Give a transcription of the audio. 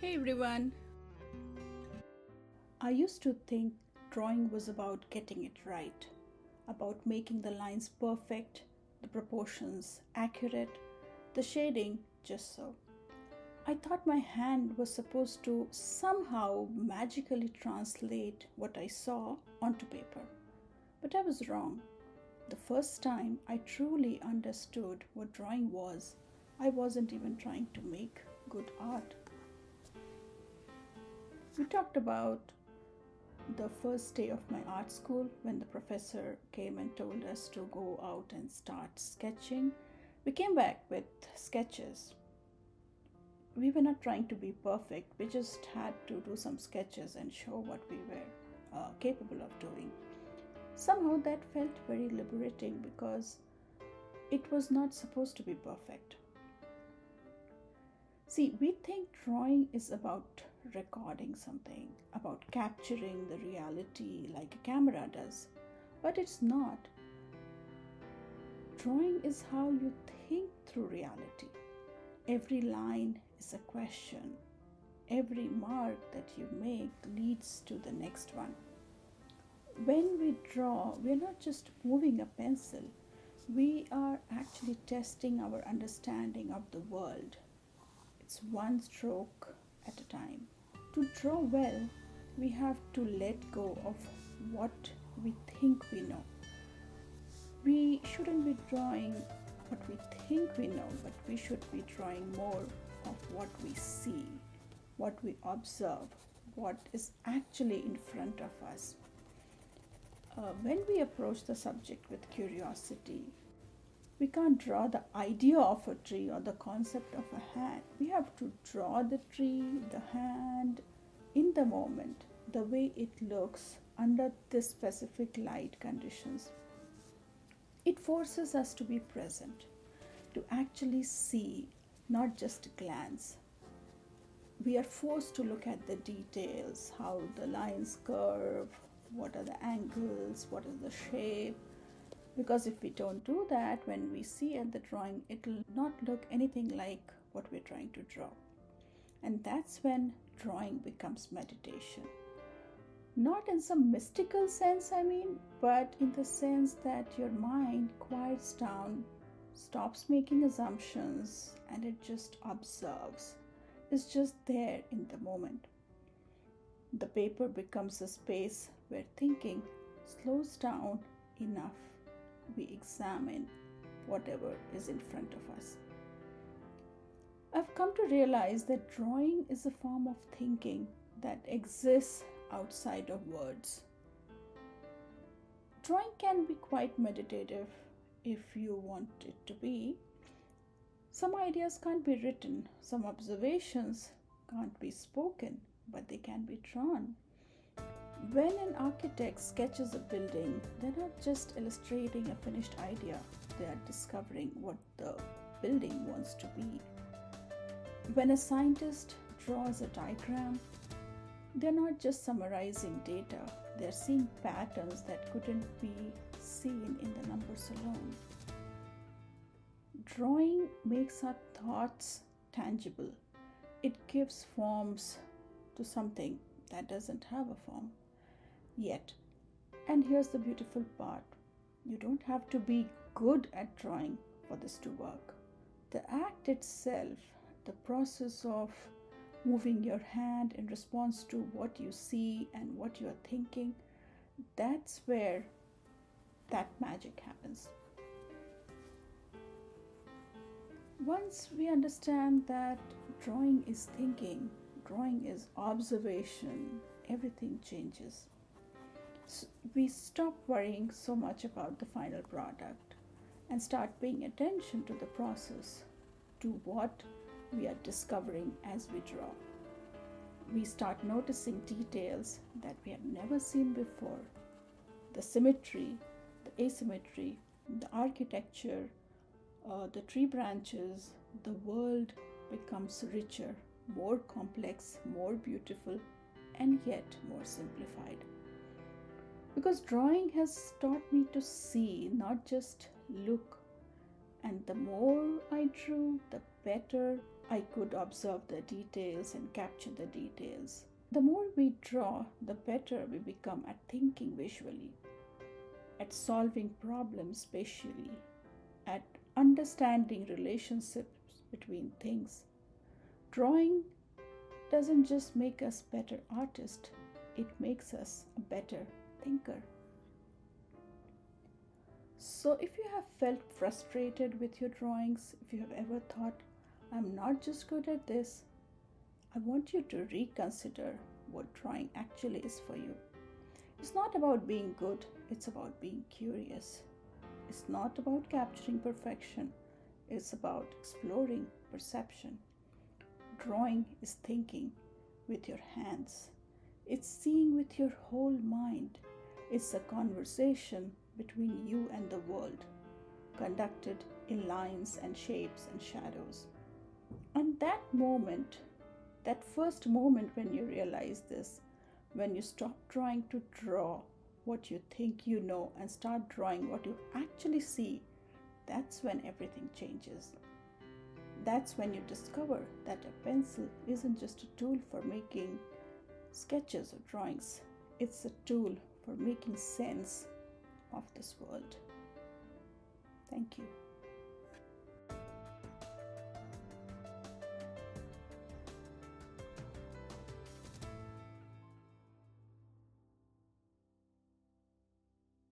Hey everyone! I used to think drawing was about getting it right, about making the lines perfect, the proportions accurate, the shading just so. I thought my hand was supposed to somehow magically translate what I saw onto paper. But I was wrong. The first time I truly understood what drawing was, I wasn't even trying to make good art. We talked about the first day of my art school when the professor came and told us to go out and start sketching. We came back with sketches. We were not trying to be perfect, we just had to do some sketches and show what we were capable of doing. Somehow that felt very liberating because it was not supposed to be perfect. See, we think drawing is about recording something, about capturing the reality like a camera does, but it's not. Drawing is how you think through reality. Every line is a question. Every mark that you make leads to the next one. When we draw, we're not just moving a pencil, we are actually testing our understanding of the world. It's one stroke at a time. To draw well, we have to let go of what we think we know. We shouldn't be drawing what we think we know, but we should be drawing more of what we see, what we observe, what is actually in front of us. When we approach the subject with curiosity, we can't draw the idea of a tree or the concept of a hand. We have to draw the tree, the hand, in the moment, the way it looks under this specific light conditions. It forces us to be present, to actually see, not just glance. We are forced to look at the details, how the lines curve, what are the angles, what is the shape. Because if we don't do that, when we see at the drawing, it will not look anything like what we're trying to draw. And that's when drawing becomes meditation. Not in some mystical sense, but in the sense that your mind quiets down, stops making assumptions, and it just observes. It's just there in the moment. The paper becomes a space where thinking slows down enough. We examine whatever is in front of us. I've come to realize that drawing is a form of thinking that exists outside of words. Drawing can be quite meditative if you want it to be. Some ideas can't be written, some observations can't be spoken, but they can be drawn. When an architect sketches a building, they're not just illustrating a finished idea, they are discovering what the building wants to be. When a scientist draws a diagram, they're not just summarizing data, they're seeing patterns that couldn't be seen in the numbers alone. Drawing makes our thoughts tangible. It gives forms to something that doesn't have a form yet. And here's the beautiful part. You don't have to be good at drawing for this to work. The act itself, the process of moving your hand in response to what you see and what you're thinking, that's where that magic happens. Once we understand that drawing is thinking, drawing is observation, everything changes. So we stop worrying so much about the final product and start paying attention to the process, to what we are discovering as we draw. We start noticing details that we have never seen before. The symmetry, the asymmetry, the architecture, the tree branches, the world becomes richer, more complex, more beautiful, and yet more simplified. Because drawing has taught me to see, not just look. And the more I drew, the better I could observe the details and capture the details. The more we draw, the better we become at thinking visually, at solving problems spatially, at understanding relationships between things. Drawing doesn't just make us better artists, it makes us a better thinker. So, if you have felt frustrated with your drawings, if you have ever thought, I'm not just good at this, I want you to reconsider what drawing actually is for you. It's not about being good, it's about being curious. It's not about capturing perfection, it's about exploring perception. Drawing is thinking with your hands, it's seeing with your whole mind. It's a conversation between you and the world, conducted in lines and shapes and shadows. And that moment, that first moment when you realize this, when you stop trying to draw what you think you know and start drawing what you actually see, that's when everything changes. That's when you discover that a pencil isn't just a tool for making sketches or drawings, it's a tool for making sense of this world. Thank you.